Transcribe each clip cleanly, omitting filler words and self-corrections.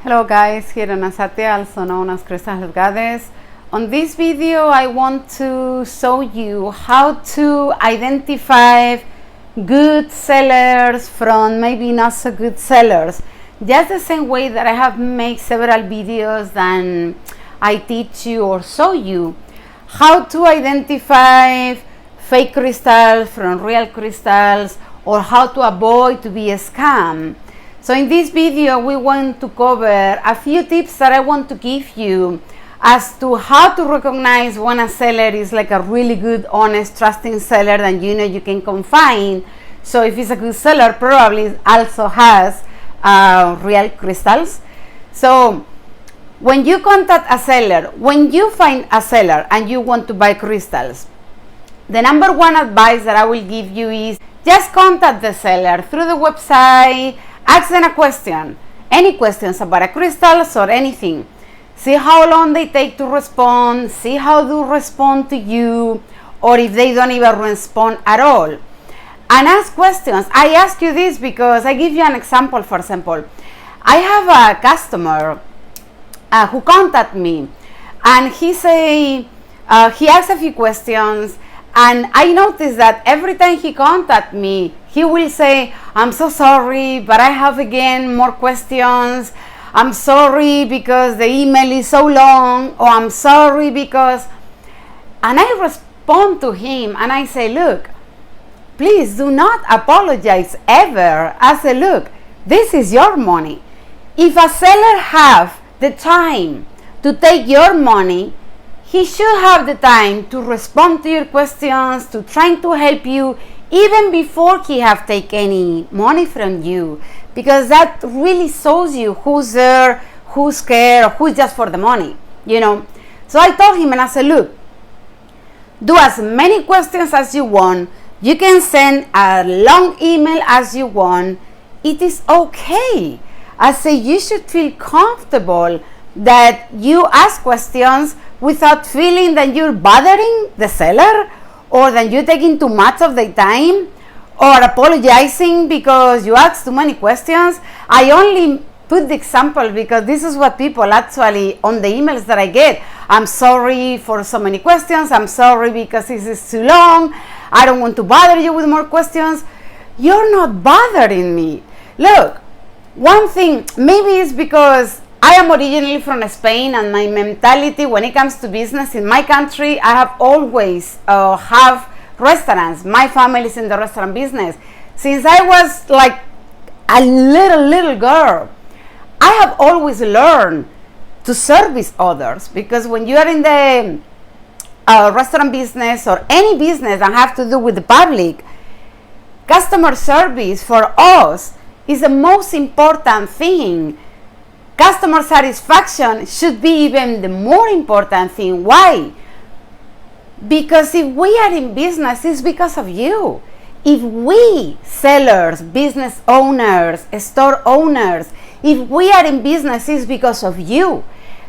Hello guys, here in Satya, also known as Crystal Health Goddess. On this video I want to show you how to identify good sellers from maybe not so good sellers. Just the same way that I have made several videos and I teach you or show you how to identify fake crystals from real crystals or how to avoid to be a scam. So in this video, we want to cover a few tips that I want to give you as to how to recognize when a seller is like a really good, honest, trusting seller that you can confide. So if it's a good seller, probably it also has real crystals. So when you contact a seller, when you find a seller and you want to buy crystals, the number one advice that I will give you is just contact the seller through the website. Ask them a question, any questions about a crystals or anything. See how long they take to respond, see how they respond to you, or if they don't even respond at all. And ask questions. I ask you this because I give you an example. For example, I have a customer who contacted me, and he asked a few questions, and I noticed that every time he contacts me, he will say, I'm so sorry, but I have again more questions. I'm sorry because the email is so long, or I'm sorry because, and I respond to him and I say, look, please do not apologize ever. I say, look, this is your money. If a seller have the time to take your money, he should have the time to respond to your questions, to trying to help you, even before he have taken any money from you, because that really shows you who's there, who's scared, or who's just for the money, So I told him and I said, look, do as many questions as you want. You can send a long email as you want. It is okay. I say you should feel comfortable that you ask questions without feeling that you're bothering the seller, or that you're taking too much of their time, or apologizing because you ask too many questions. I only put the example because this is what people actually on the emails that I get. I'm sorry for so many questions. I'm sorry because this is too long. I don't want to bother you with more questions. You're not bothering me. Look, one thing, maybe it's because I am originally from Spain, and my mentality when it comes to business in my country, I have always have restaurants. My family is in the restaurant business. Since I was like a little girl, I have always learned to service others, because when you are in the restaurant business or any business that have to do with the public, customer service for us is the most important thing. Customer satisfaction should be even the more important thing. Why? Because if we are in business, it's because of you. If we, sellers, business owners, store owners, if we are in business, it's because of you.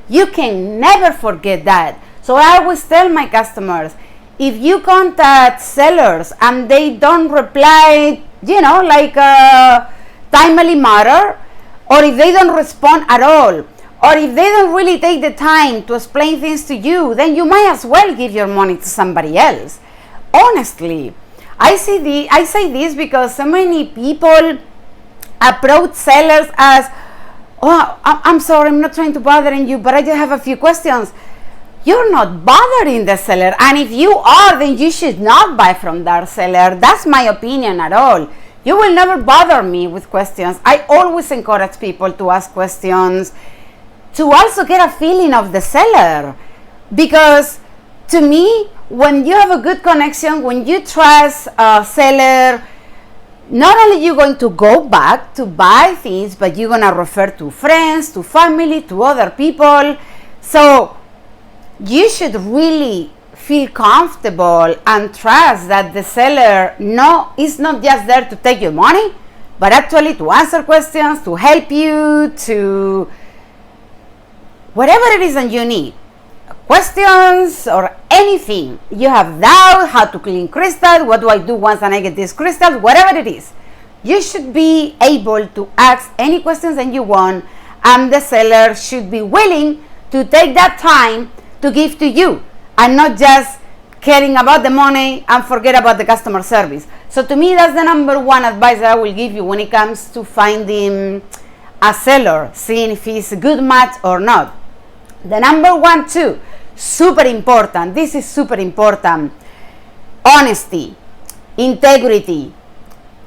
You can never forget that. So I always tell my customers, if you contact sellers and they don't reply, like a timely matter, or if they don't respond at all, or if they don't really take the time to explain things to you, then you might as well give your money to somebody else. Honestly, I say this because so many people approach sellers as, oh, I'm sorry, I'm not trying to bother you, but I just have a few questions. You're not bothering the seller, and if you are, then you should not buy from that seller. That's my opinion at all. You will never bother me with questions. I always encourage people to ask questions, to also get a feeling of the seller. Because to me, when you have a good connection, when you trust a seller, not only you're going to go back to buy things, but you're going to refer to friends, to family, to other people. So you should really feel comfortable and trust that the seller is not just there to take your money, but actually to answer questions, to help you, to whatever it is that you need. Questions or anything. You have doubt, how to clean crystal, what do I do once I get these crystals, whatever it is. You should be able to ask any questions that you want and the seller should be willing to take that time to give to you and not just caring about the money and forget about the customer service. So to me, that's the number one advice that I will give you when it comes to finding a seller, seeing if he's a good match or not. The number one too, super important, this is super important, honesty, integrity,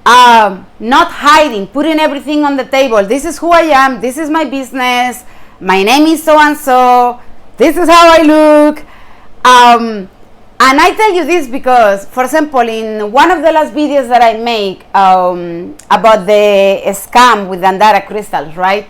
not hiding, putting everything on the table. This is who I am, this is my business, my name is so and so, this is how I look. And I tell you this because, for example, in one of the last videos that I make about the scam with Andara crystals, right?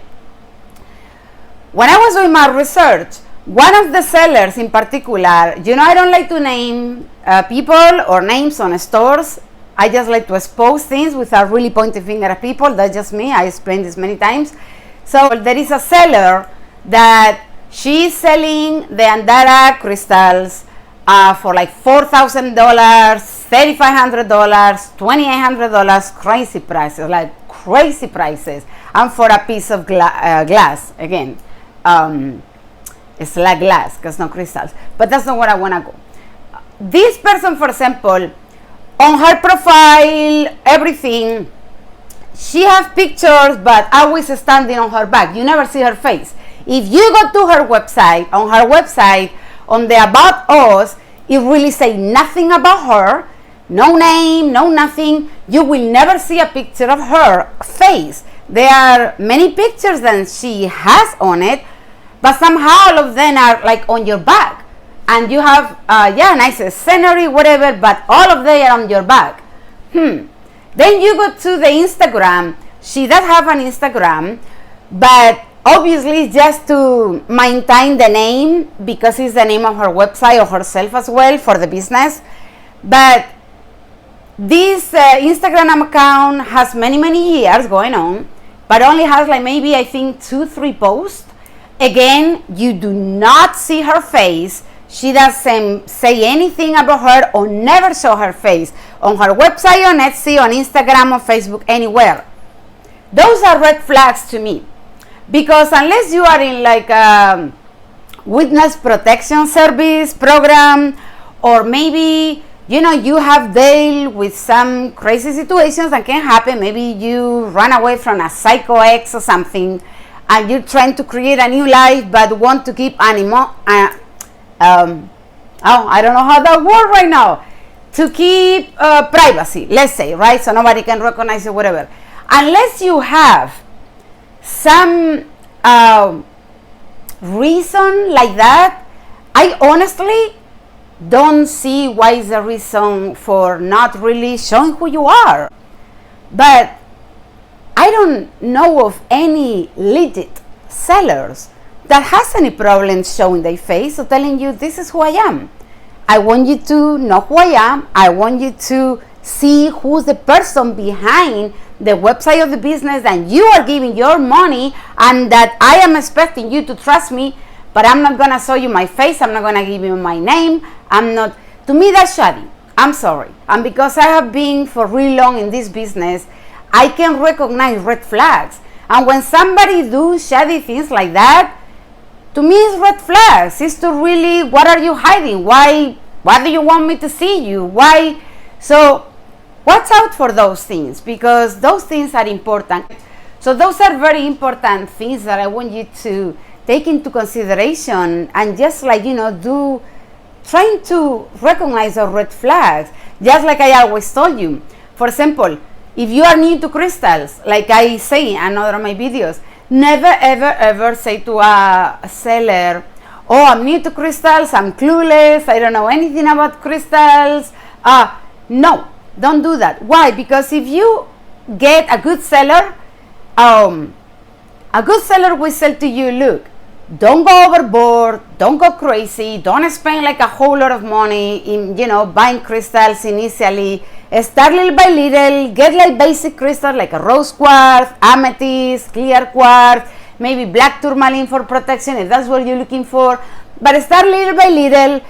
When I was doing my research, one of the sellers in particular, you know, I don't like to name people or names on stores. I just like to expose things without really pointing finger at people. That's just me. I explained this many times. So there is a seller that she's selling the Andara crystals for like $4,000, $3,500, $2,800, crazy prices, like crazy prices, and for a piece of glass. Again, it's like glass because no crystals, but that's not where I want to go. This person, for example, on her profile, everything, she has pictures but always standing on her back. You never see her face. If you go to her website, on the About Us, it really say nothing about her, no name, no nothing. You will never see a picture of her face. There are many pictures that she has on it, but somehow all of them are like on your back. And you have, nice scenery, whatever, but all of them are on your back. Then you go to the Instagram. She does have an Instagram, but obviously just to maintain the name because it's the name of her website or herself as well for the business. But this Instagram account has many years going on, but only has like maybe I think 2-3 posts. Again, you do not see her face. She doesn't say anything about her or never show her face on her website, on Etsy, on Instagram, or Facebook, anywhere. Those are red flags to me. Because unless you are in like a witness protection service program, or maybe, you know, you have dealt with some crazy situations that can happen. Maybe you run away from a psycho ex or something, and you're trying to create a new life, but want to keep I don't know how that works right now. To keep privacy, let's say, right? So nobody can recognize you, whatever. Unless you have some reason like that, I honestly don't see why is the reason for not really showing who you are. But I don't know of any legit sellers that has any problem showing their face or telling you this is who I am. I want you to know who I am. I want you to see who's the person behind the website of the business, and you are giving your money, and that I am expecting you to trust me, but I'm not gonna show you my face. I'm not gonna give you my name. To me, that's shoddy. I'm sorry. And because I have been for really long in this business, I can recognize red flags. And when somebody do shoddy things like that, to me it's red flags. It's to really, what are you hiding? Why do you want me to see you? Why? So watch out for those things, because those things are important. So those are very important things that I want you to take into consideration, and just like, trying to recognize the red flags. Just like I always told you. For example, if you are new to crystals, like I say in another of my videos, never ever say to a seller, oh, I'm new to crystals, I'm clueless, I don't know anything about crystals. No, don't do that. Why? Because if you get a good seller will sell to you, look, don't go overboard, don't go crazy, don't spend like a whole lot of money in, buying crystals initially. Start little by little, get like basic crystals like a rose quartz, amethyst, clear quartz, maybe black tourmaline for protection if that's what you're looking for. But start little by little.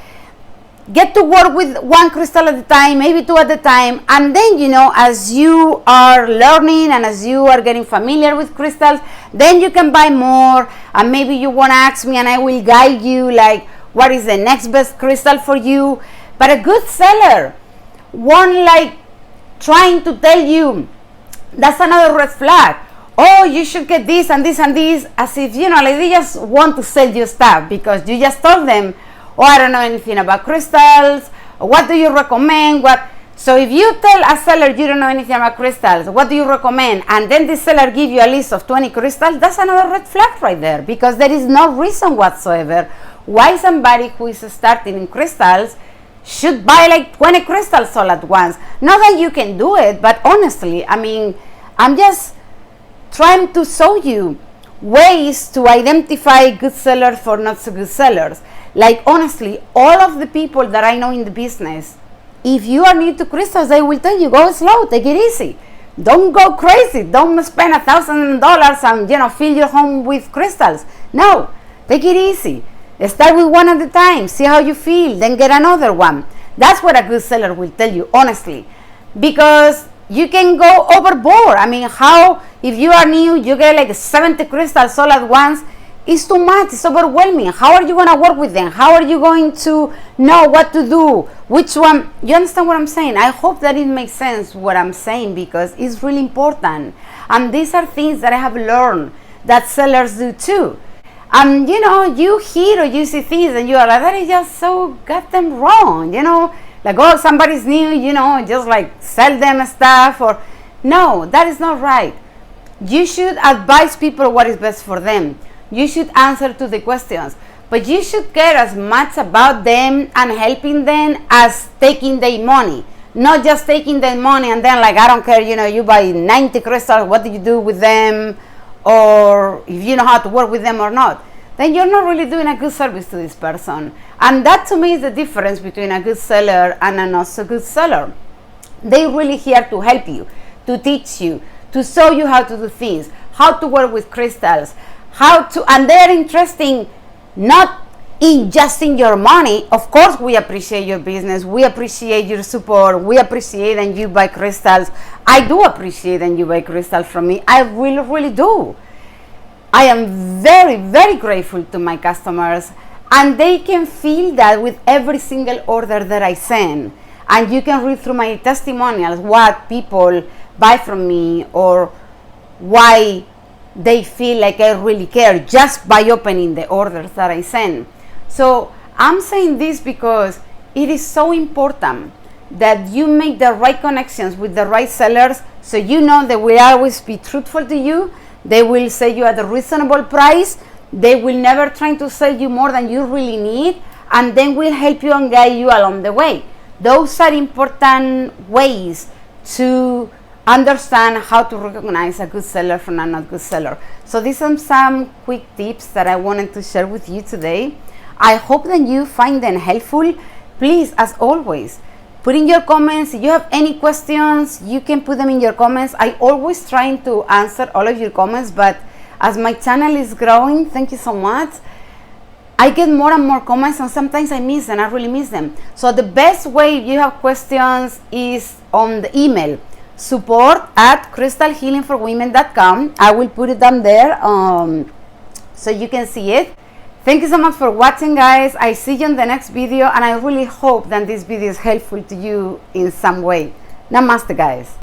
get to work with one crystal at a time, maybe two at a time, and then, you know, as you are learning and as you are getting familiar with crystals, then you can buy more, and maybe you want to ask me and I will guide you like what is the next best crystal for you. But a good seller won't like trying to tell you that's another red flag. Oh, you should get this and this and this, as if, you know, like they just want to sell you stuff because you just told them, oh, I don't know anything about crystals. What do you recommend? So if you tell a seller you don't know anything about crystals, what do you recommend? And then the seller give you a list of 20 crystals, that's another red flag right there, because there is no reason whatsoever why somebody who is starting in crystals should buy like 20 crystals all at once. Not that you can do it, but honestly, I mean, I'm just trying to show you ways to identify good sellers for not so good sellers. Like honestly, all of the people that I know in the business, if you are new to crystals, they will tell you, go slow, take it easy. Don't go crazy. Don't spend $1,000 and, you know, fill your home with crystals. No, take it easy. Start with one at a time, see how you feel, then get another one. That's what a good seller will tell you, honestly, because you can go overboard. I mean, how, if you are new, you get like 70 crystals all at once, it's too much, it's overwhelming. How are you going to work with them? How are you going to know what to do? Which one? You understand what I'm saying? I hope that it makes sense what I'm saying, because it's really important. And these are things that I have learned that sellers do too. And you know, you hear or you see things and you are like, that is just so goddamn wrong, you know, like, oh, somebody's new, you know, just like sell them stuff, or no, that is not right. You should advise people what is best for them. You should answer to the questions, but you should care as much about them and helping them as taking their money. Not just taking their money and then like, I don't care, you know, you buy 90 crystals, what do you do with them? Or if you know how to work with them or not, then you're not really doing a good service to this person. And that to me is the difference between a good seller and a not so good seller. They're really here to help you, to teach you, to show you how to do things, how to work with crystals, and they're interested not in just in your money. Of course, we appreciate your business, we appreciate your support, we appreciate that you buy crystals. I do appreciate that you buy crystals from me. I really, really do. I am very, very grateful to my customers, and they can feel that with every single order that I send. And you can read through my testimonials what people buy from me or why they feel like I really care just by opening the orders that I send. So I'm saying this because it is so important that you make the right connections with the right sellers, so you know they will always be truthful to you. They will sell you at a reasonable price. They will never try to sell you more than you really need, and then will help you and guide you along the way. Those are important ways to understand how to recognize a good seller from a not good seller. So these are some quick tips that I wanted to share with you today. I hope that you find them helpful. Please, as always, put in your comments. If you have any questions, you can put them in your comments. I always try to answer all of your comments, but as my channel is growing, thank you so much, I get more and more comments, and sometimes I miss them. I really miss them. So the best way if you have questions is on the email, support@crystalhealingforwomen.com. I will put it down there so you can see it. Thank you so much for watching, guys. I see you in the next video, and I really hope that this video is helpful to you in some way. Namaste, guys.